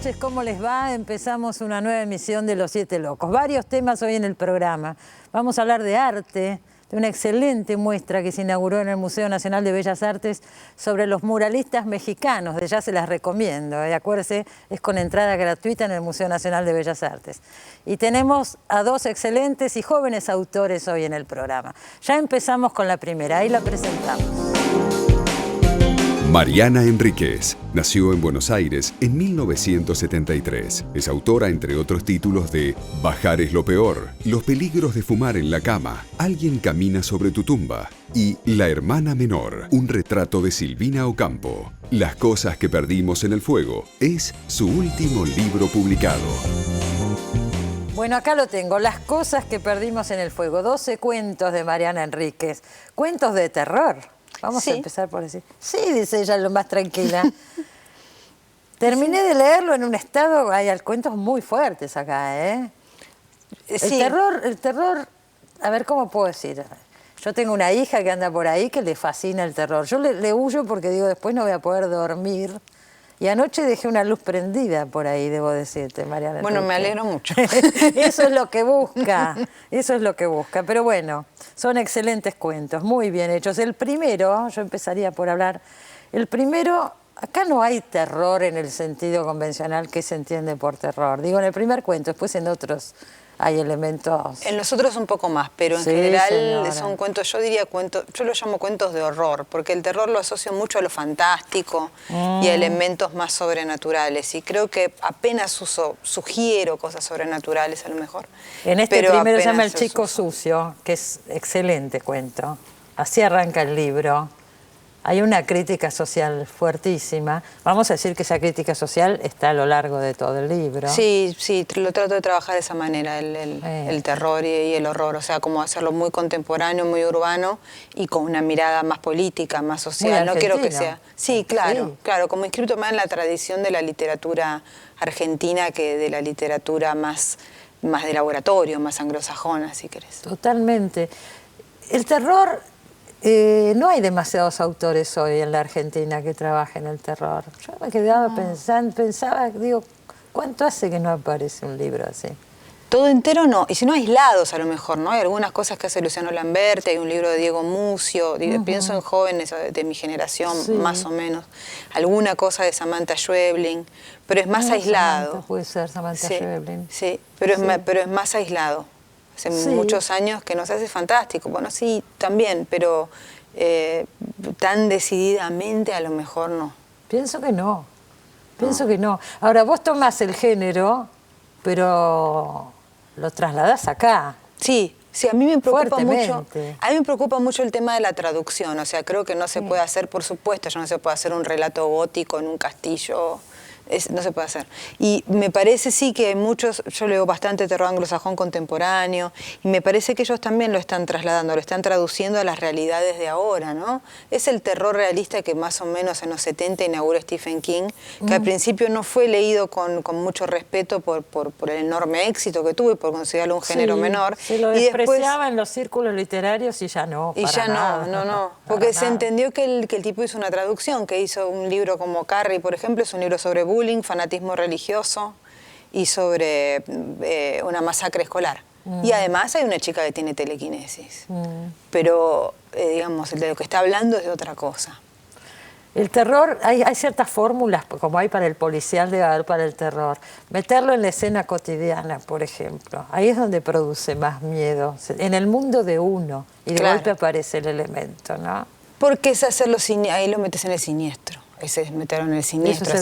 noches, ¿cómo les va? Empezamos una nueva emisión de Los Siete Locos. Varios temas hoy en el programa. Vamos a hablar de arte, de una excelente muestra que se inauguró en el Museo Nacional de Bellas Artes sobre los muralistas mexicanos. Ya se las recomiendo, acuérdense, es con entrada gratuita en el Museo Nacional de Bellas Artes. Y tenemos a dos excelentes y jóvenes autores hoy en el programa. Ya empezamos con la primera, ahí la presentamos. Mariana Enríquez nació en Buenos Aires en 1973. Es autora, entre otros títulos, de Bajar es lo peor, Los peligros de fumar en la cama, Alguien camina sobre tu tumba y La hermana menor, un retrato de Silvina Ocampo. Las cosas que perdimos en el fuego es su último libro publicado. Bueno, acá lo tengo, Las cosas que perdimos en el fuego, 12 cuentos de Mariana Enríquez, cuentos de terror. Vamos a empezar por decir. Sí, dice ella, lo más tranquila. Terminé de leerlo en un estado, hay cuentos muy fuertes acá, ¿eh? El terror, a ver, ¿cómo puedo decir? Yo tengo una hija que anda por ahí que le fascina el terror. Yo le huyo porque digo, después no voy a poder dormir. Y anoche dejé una luz prendida por ahí, debo decirte, Mariana. Bueno, me alegro mucho. Eso es lo que busca, eso es lo que busca. Pero bueno, son excelentes cuentos, muy bien hechos. El primero, yo empezaría por hablar, el primero, acá no hay terror en el sentido convencional que se entiende por terror. Digo, en el primer cuento, después en otros hay elementos. En los otros un poco más, pero en general son cuentos, yo diría cuentos, yo los llamo cuentos de horror, porque el terror lo asocio mucho a lo fantástico y a elementos más sobrenaturales, y creo que apenas sugiero cosas sobrenaturales a lo mejor. En este primero se llama El chico sucio, que es excelente cuento. Así arranca el libro. Hay una crítica social fuertísima. Vamos a decir que esa crítica social está a lo largo de todo el libro. Sí, lo trato de trabajar de esa manera, el terror y el horror. O sea, como hacerlo muy contemporáneo, muy urbano y con una mirada más política, más social. No quiero que sea... Sí, claro, como inscrito más en la tradición de la literatura argentina que de la literatura más de laboratorio, más anglosajona, si querés. Totalmente. El terror... no hay demasiados autores hoy en la Argentina que trabajen el terror. Yo me quedaba pensaba, digo, ¿cuánto hace que no aparece un libro así? Todo entero no, y si no aislados a lo mejor, ¿no? Hay algunas cosas que hace Luciano Lamberti, hay un libro de Diego Mucio, pienso en jóvenes de mi generación, más o menos. Alguna cosa de Samantha Schweblin, pero es más aislado. Samantha, puede ser Samantha Schweblin. Sí, pero es más aislado. Hace muchos años que nos hace fantástico. Bueno, sí, también, pero tan decididamente a lo mejor no. Pienso que no. Pienso que no. Ahora, vos tomás el género, pero lo trasladás acá. Sí, a mí me preocupa mucho. A mí me preocupa mucho el tema de la traducción. O sea, creo que no se puede hacer, por supuesto, ya no se puede hacer un relato gótico en un castillo. No se puede hacer. Y me parece que muchos, yo leo bastante terror anglosajón contemporáneo, y me parece que ellos también lo están trasladando, lo están traduciendo a las realidades de ahora, ¿no? Es el terror realista que más o menos en los 70 inauguró Stephen King, que al principio no fue leído con mucho respeto por el enorme éxito que tuvo y por considerarlo un género menor. Se lo despreciaba en los círculos literarios y ya no. Porque se entendió que el tipo hizo una traducción, que hizo un libro como Carrie, por ejemplo, es un libro sobre bullying, fanatismo religioso y sobre una masacre escolar. Y además hay una chica que tiene telequinesis. Pero, digamos, de lo que está hablando es de otra cosa. El terror, hay ciertas fórmulas, como hay para el policial, debe haber para el terror. Meterlo en la escena cotidiana, por ejemplo. Ahí es donde produce más miedo. En el mundo de uno. Y de golpe aparece el elemento, ¿no? Porque es hacerlo, ahí lo metes en el siniestro. Ese es meterlo en el siniestro.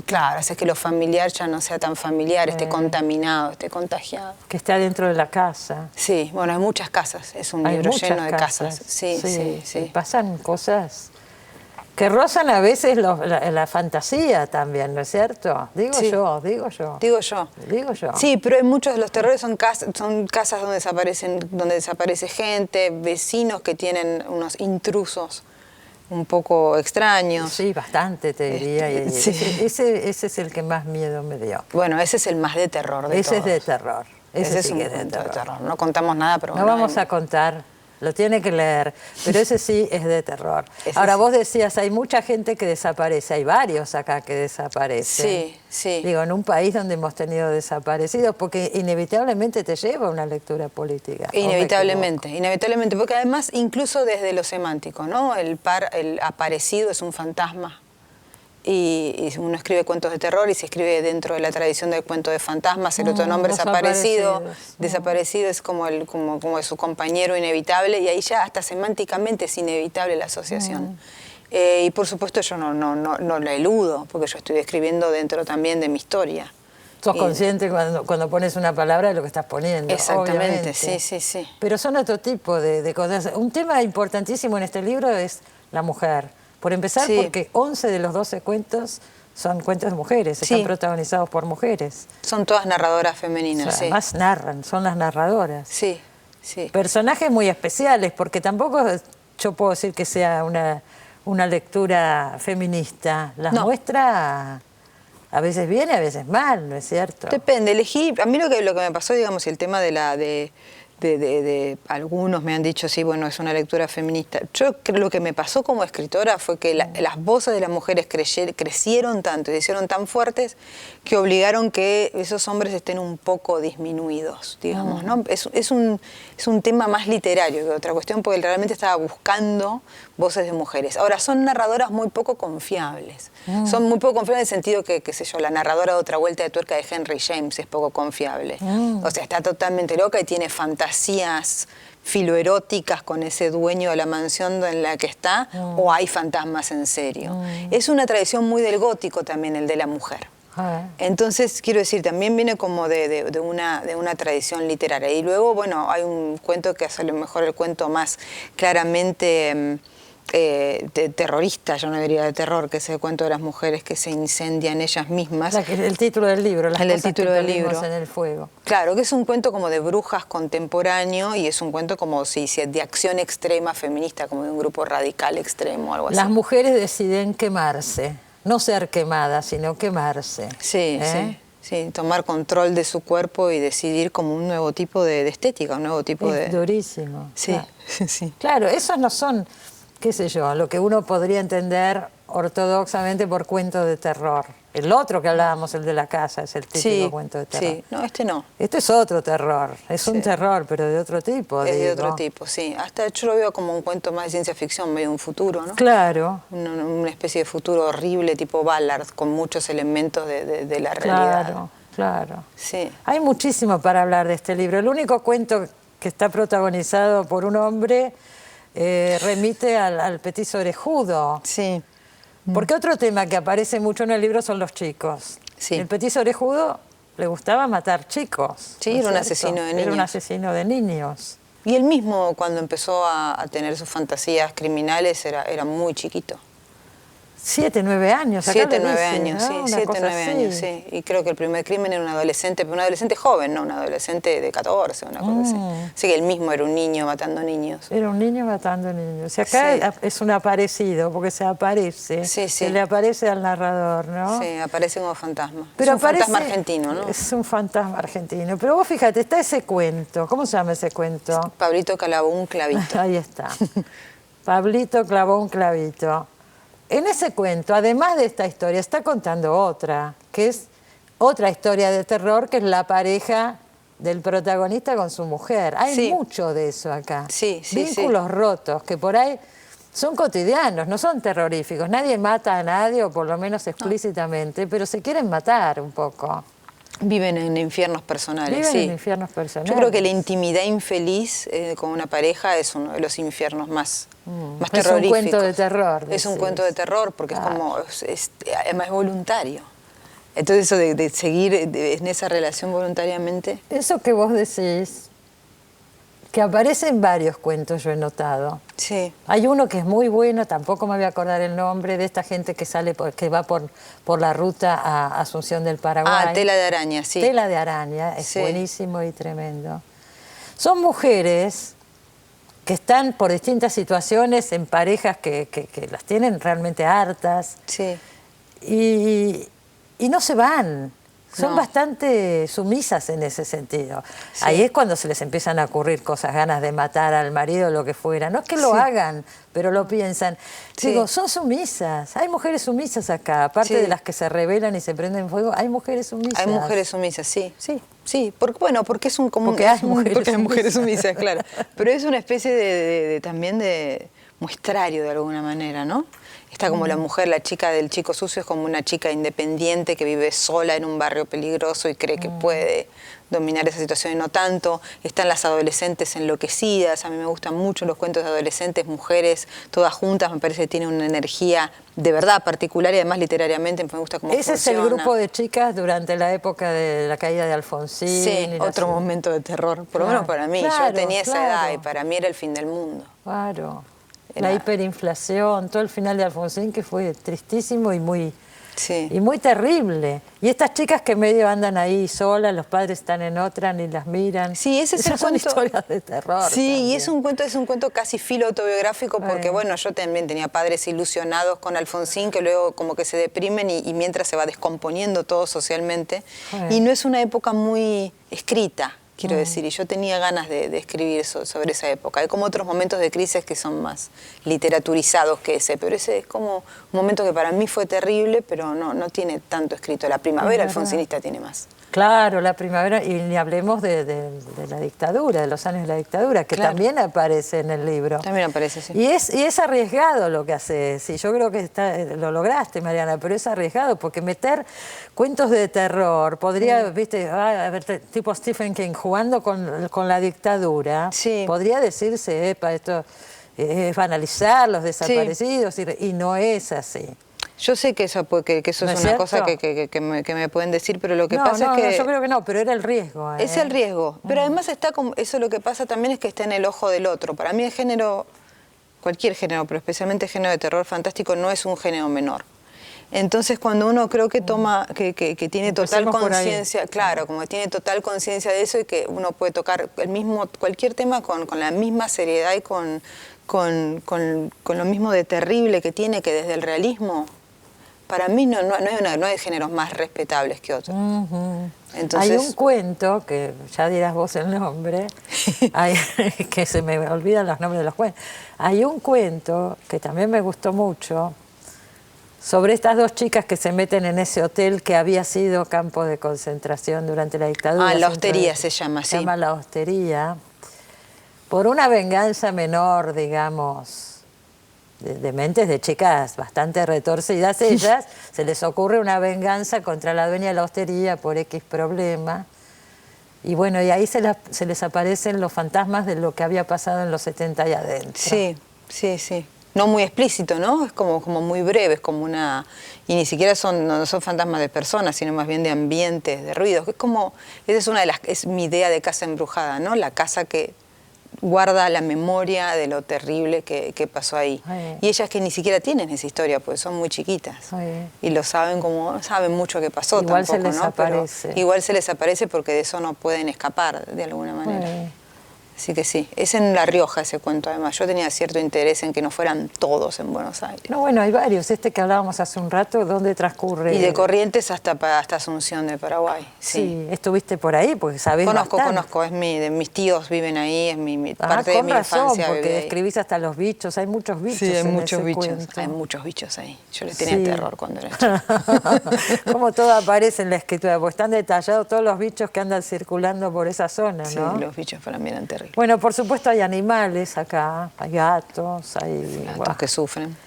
Claro, hacer que lo familiar ya no sea tan familiar, esté contaminado, esté contagiado. Que esté adentro de la casa. Sí, bueno, hay muchas casas, es un libro lleno de casas. Sí. Pasan cosas que rozan a veces la fantasía también, ¿no es cierto? Digo yo. Sí, pero hay muchos de los terrores son casas donde desaparece gente, vecinos que tienen unos intrusos un poco extraños. Sí, bastante te diría. Ese es el que más miedo me dio. Bueno, ese es el más de terror de todos. Ese es de terror. Ese sí es un cuento de terror. No contamos nada, pero no vamos a contar lo tiene que leer, pero ese sí es de terror. Ahora, vos decías, hay mucha gente que desaparece, hay varios acá que desaparecen. Sí, sí. Digo, en un país donde hemos tenido desaparecidos, porque inevitablemente te lleva a una lectura política. Inevitablemente, inevitablemente, porque además, incluso desde lo semántico, ¿no? El aparecido es un fantasma. Y uno escribe cuentos de terror y se escribe dentro de la tradición del cuento de fantasmas, el otro nombre es desaparecido. Desaparecido es como su compañero inevitable, y ahí ya hasta semánticamente es inevitable la asociación. Y por supuesto yo no la eludo, porque yo estoy escribiendo dentro también de mi historia. Sos consciente cuando pones una palabra de lo que estás poniendo. Exactamente, obviamente. sí. Pero son otro tipo de cosas. Un tema importantísimo en este libro es la mujer. Por empezar, porque 11 de los 12 cuentos son cuentos de mujeres, están protagonizados por mujeres. Son todas narradoras femeninas, o sea, además narran, son las narradoras. Sí. Personajes muy especiales, porque tampoco yo puedo decir que sea una lectura feminista. Las muestra a veces bien y a veces mal, ¿no es cierto? Depende, elegí, a mí lo que me pasó, digamos, el tema de algunos me han dicho, sí, bueno, es una lectura feminista. Yo creo que lo que me pasó como escritora fue que las voces de las mujeres crecieron tanto y se hicieron tan fuertes que obligaron que esos hombres estén un poco disminuidos, digamos, ¿no? Es un tema más literario que otra cuestión, porque realmente estaba buscando voces de mujeres. Ahora, son narradoras muy poco confiables. Son muy poco confiables en el sentido que, qué sé yo, la narradora de Otra vuelta de tuerca de Henry James es poco confiable. O sea, está totalmente loca y tiene fantasías filoeróticas con ese dueño de la mansión en la que está, o hay fantasmas en serio. Es una tradición muy del gótico también, el de la mujer. Entonces, quiero decir, también viene como de una tradición literaria. Y luego, bueno, hay un cuento que es a lo mejor el cuento más claramente terrorista, yo no diría de terror, que es el cuento de las mujeres que se incendian ellas mismas. El título del libro, las cosas título que del perdimos libro. En el fuego. Claro, que es un cuento como de brujas contemporáneo y es un cuento como si de acción extrema feminista, como de un grupo radical extremo, algo así. Las mujeres deciden quemarse, no ser quemadas, sino quemarse. Sí, tomar control de su cuerpo y decidir como un nuevo tipo de estética, un nuevo tipo de... Es durísimo. Sí, claro. sí. Claro, esos no son, qué sé yo, lo que uno podría entender ortodoxamente por cuento de terror. El otro que hablábamos, el de la casa, es el típico cuento de terror. Sí, no, este no. Este es otro terror, es un terror, pero de otro tipo. Es de otro tipo, sí. Hasta yo lo veo como un cuento más de ciencia ficción, medio un futuro, ¿no? Claro. Una especie de futuro horrible, tipo Ballard, con muchos elementos de la realidad. Claro. Sí. Hay muchísimo para hablar de este libro. El único cuento que está protagonizado por un hombre remite al petiso orejudo. Sí. Porque otro tema que aparece mucho en el libro son los chicos. Sí. El petiso orejudo le gustaba matar chicos. Sí, era un asesino de niños. Era un asesino de niños. Y él mismo, cuando empezó a tener sus fantasías criminales, era muy chiquito. 7, 9 años. 7, 9 años, sí, 7, 9 años, sí. Y creo que el primer crimen era un adolescente, pero un adolescente joven, no un adolescente de 14, una cosa así. Así que él mismo era un niño matando niños. Era un niño matando niños. Y acá es un aparecido, porque se aparece, se le aparece al narrador, ¿no? Sí, aparece como fantasma. Pero es un fantasma argentino, ¿no? Es un fantasma argentino. Pero vos fíjate, está ese cuento. ¿Cómo se llama ese cuento? Pablito clavó un clavito. Ahí está. Pablito clavó un clavito. En ese cuento, además de esta historia, está contando otra, que es otra historia de terror, que es la pareja del protagonista con su mujer. Hay mucho de eso acá. Vínculos rotos, que por ahí son cotidianos, no son terroríficos. Nadie mata a nadie, o por lo menos explícitamente, pero se quieren matar un poco. Viven en infiernos personales. Viven en infiernos personales. Yo creo que la intimidad infeliz con una pareja es uno de los infiernos más terroríficos. Es un cuento de terror. Es un cuento de terror porque es como, además es voluntario. Entonces eso de seguir en esa relación voluntariamente. Eso que vos decís, que aparece en varios cuentos, yo he notado. Sí. Hay uno que es muy bueno, tampoco me voy a acordar el nombre, de esta gente que sale que va por la ruta a Asunción del Paraguay. Tela de araña, sí. Tela de araña, es buenísimo y tremendo. Son mujeres que están por distintas situaciones en parejas que las tienen realmente hartas. Sí. Y no se van. Son bastante sumisas en ese sentido. Sí. Ahí es cuando se les empiezan a ocurrir cosas, ganas de matar al marido o lo que fuera. No es que lo hagan, pero lo piensan. Digo, son sumisas. Hay mujeres sumisas acá. Aparte de las que se rebelan y se prenden fuego, hay mujeres sumisas. Hay mujeres sumisas, sí. Porque es un común. Porque hay mujeres sumisas, claro. Pero es una especie también de muestrario de alguna manera, ¿no? Está como la mujer, la chica del chico sucio, es como una chica independiente que vive sola en un barrio peligroso y cree que puede dominar esa situación y no tanto. Están las adolescentes enloquecidas. A mí me gustan mucho los cuentos de adolescentes, mujeres, todas juntas. Me parece que tiene una energía de verdad particular y además literariamente me gusta cómo funciona. Ese es el grupo de chicas durante la época de la caída de Alfonsín. Sí, otro momento de terror, por lo menos para mí. Yo tenía esa edad y para mí era el fin del mundo. Claro. La hiperinflación, todo el final de Alfonsín, que fue tristísimo y muy terrible. Y estas chicas que medio andan ahí solas, los padres están en otra, ni las miran. Sí, esas son historias de terror. Sí, también. Y es un cuento casi filo autobiográfico, porque bueno, yo también tenía padres ilusionados con Alfonsín, que luego como que se deprimen y mientras se va descomponiendo todo socialmente. Y no es una época muy escrita. Quiero decir, y yo tenía ganas de escribir sobre esa época. Hay como otros momentos de crisis que son más literaturizados que ese, pero ese es como un momento que para mí fue terrible, pero no tiene tanto escrito. La primavera alfonsinista tiene más. Claro, la primavera, y ni hablemos de la dictadura, de los años de la dictadura, que también aparece en el libro. También aparece, sí. Y es arriesgado lo que hace, sí, yo creo que lo lograste, Mariana, pero es arriesgado, porque meter cuentos de terror, podría, viste, tipo Stephen King, jugando con la dictadura, podría decirse, esto es banalizar los desaparecidos, y no es así. Yo sé que eso es una cosa que me pueden decir, pero lo que pasa es que... yo creo que no, pero era el riesgo. Es el riesgo, pero además está como... Eso lo que pasa también es que está en el ojo del otro. Para mí el género, cualquier género, pero especialmente el género de terror fantástico, no es un género menor. Entonces cuando uno creo que toma, que tiene total conciencia, claro, como que tiene total conciencia de eso y que uno puede tocar cualquier tema con la misma seriedad y con lo mismo de terrible que tiene, que desde el realismo... Para mí no hay géneros más respetables que otros. Entonces, hay un cuento, que ya dirás vos el nombre, que se me olvidan los nombres de los cuentos. Hay un cuento que también me gustó mucho, sobre estas dos chicas que se meten en ese hotel que había sido campo de concentración durante la dictadura. La Hostería se llama, sí. Se llama La Hostería. Por una venganza menor, digamos... de mentes de chicas bastante retorcidas ellas, se les ocurre una venganza contra la dueña de la hostería por X problema. Y bueno, y ahí se les aparecen los fantasmas de lo que había pasado en los 70 allá adentro. Sí. No muy explícito, ¿no? Es como muy breve, es como una... Y ni siquiera no son fantasmas de personas, sino más bien de ambientes, de ruidos. Es mi idea de casa embrujada, ¿no? La casa que guarda la memoria de lo terrible que pasó ahí. Y ellas que ni siquiera tienen esa historia, pues son muy chiquitas. Y lo saben saben mucho que pasó. Igual tampoco, se les aparece. Pero igual se les aparece porque de eso no pueden escapar de alguna manera. Así que sí, es en La Rioja ese cuento además. Yo tenía cierto interés en que no fueran todos en Buenos Aires. No, bueno, hay varios. Este que hablábamos hace un rato, ¿dónde transcurre? Y de Corrientes hasta Asunción de Paraguay. Sí, estuviste por ahí porque sabés Conozco, mis tíos viven ahí, es parte de mi infancia. Porque describís hasta los bichos, hay muchos bichos. Sí, hay en muchos ese bichos. cuento. Hay muchos bichos ahí. Yo les tenía terror cuando era chica. Como todo aparece en la escritura, porque están detallados todos los bichos que andan circulando por esa zona, ¿no? Sí, los bichos para mí eran terribles. Bueno, por supuesto hay animales acá, hay gatos, hay... Gatos que sufren.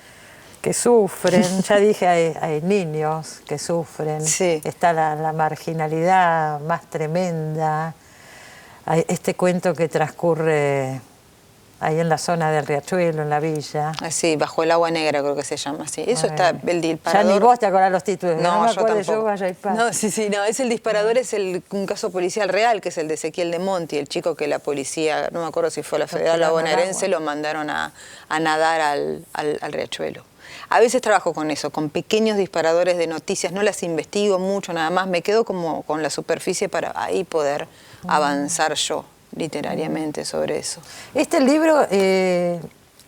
Ya dije, hay niños que sufren. Sí. Está la marginalidad más tremenda. Hay este cuento que transcurre ahí en la zona del Riachuelo, en la villa. Sí, Bajo el agua negra creo que se llama así. Eso está, el disparador. Ya ni vos te acordás los títulos. No, me yo acuerdo tampoco. Vaya y Paz. No, no, es el disparador, es un caso policial real, que es el de Ezequiel de Monti, el chico que la policía, no me acuerdo si fue la federal o la bonaerense, lo mandaron a nadar al Riachuelo. A veces trabajo con eso, con pequeños disparadores de noticias, no las investigo mucho, nada más, me quedo como con la superficie para ahí poder avanzar yo literariamente sobre eso. Este libro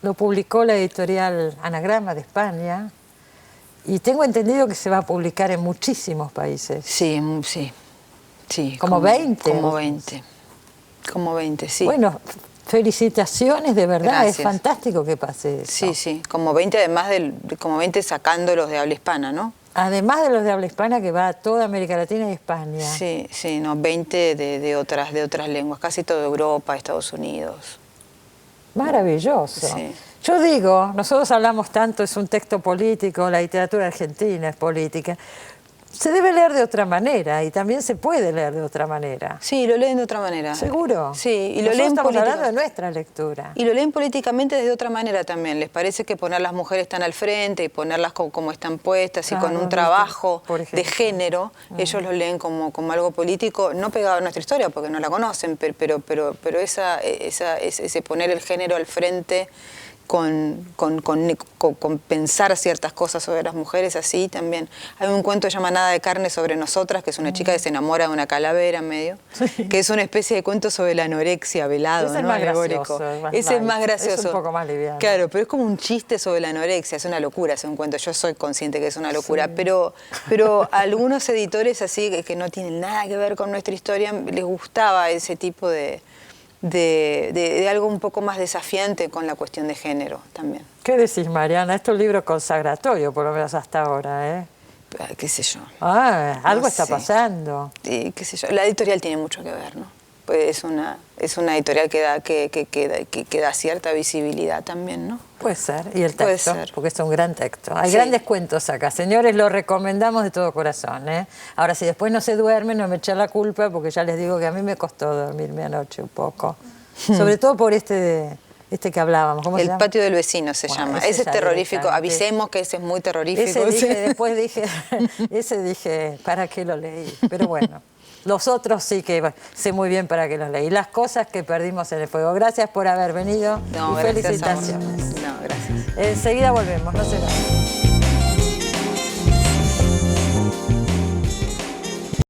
lo publicó la editorial Anagrama de España, Y tengo entendido que se va a publicar en muchísimos países. Sí, sí. Sí, como 20. Como 20. Como 20, sí. Bueno, felicitaciones, de verdad. Gracias. Es fantástico que pase eso. Sí, sí. Como 20 además como 20 sacando los de habla hispana, ¿no? Además de los de habla hispana que va a toda América Latina y España. Sí, sí, no, 20 de otras lenguas, casi toda Europa, Estados Unidos. Maravilloso. Sí. Yo digo, nosotros hablamos tanto, es un texto político, la literatura argentina es política. Se debe leer de otra manera y también se puede leer de otra manera. Sí, lo leen de otra manera. ¿Seguro? Sí, y lo nosotros leen estamos hablando de nuestra lectura. Y lo leen políticamente de otra manera también. Les parece que poner las mujeres tan al frente y ponerlas como están puestas y con un trabajo de género, ellos lo leen como algo político, no pegado a nuestra historia porque no la conocen, pero ese poner el género al frente con pensar ciertas cosas sobre las mujeres, así también. Hay un cuento que se llama Nada de carne sobre nosotras, que es una chica que se enamora de una calavera medio, que es una especie de cuento sobre la anorexia velado, ese ¿no? Es más gracioso. Es un poco más liviano. Claro, pero es como un chiste sobre la anorexia, es una locura, es un cuento, yo soy consciente que es una locura, sí. pero a algunos editores así que no tienen nada que ver con nuestra historia, les gustaba ese tipo de algo un poco más desafiante con la cuestión de género también. ¿Qué decís, Mariana? Esto es un libro consagratorio, por lo menos hasta ahora, ¿eh? Qué sé yo. Algo está pasando. Sí, qué sé yo. La editorial tiene mucho que ver, ¿no? Pues es una editorial que da cierta visibilidad también, ¿no? Puede ser, y el texto, porque es un gran texto. Hay grandes cuentos acá, señores, lo recomendamos de todo corazón, ¿eh? Ahora, si después no se duermen, no me echen la culpa, porque ya les digo que a mí me costó dormirme anoche un poco. Sobre todo por este que hablábamos. ¿Cómo se llama? El patio del vecino se llama. Ese es terrorífico. Avisemos que ese es muy terrorífico. Después dije, ¿para qué lo leí? Pero bueno. Los otros sí que sé muy bien para qué los leí. Las cosas que perdimos en el fuego. Gracias por haber venido y felicitaciones. No, gracias. Enseguida volvemos, no se vayan.